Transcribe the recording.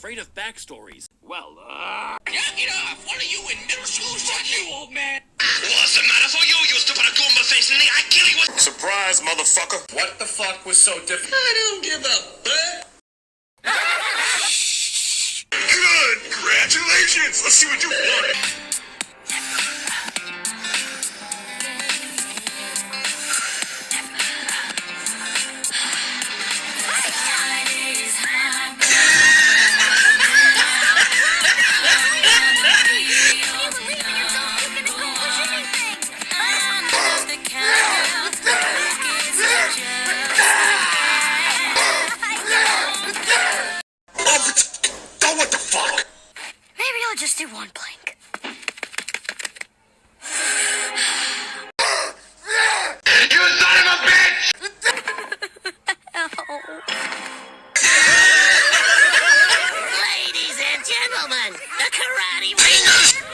afraid of backstories. Well, Knock it off! One of you in middle school shot you, old man! What's the matter for you? You stupid conversation? I kill you with... Surprise, motherfucker. What the fuck was so different? I don't give a fuck! Good! Congratulations! Let's see what you want. What the fuck? Maybe I'll just do one plank. You son of a bitch! Ladies and gentlemen, the Karate Ring.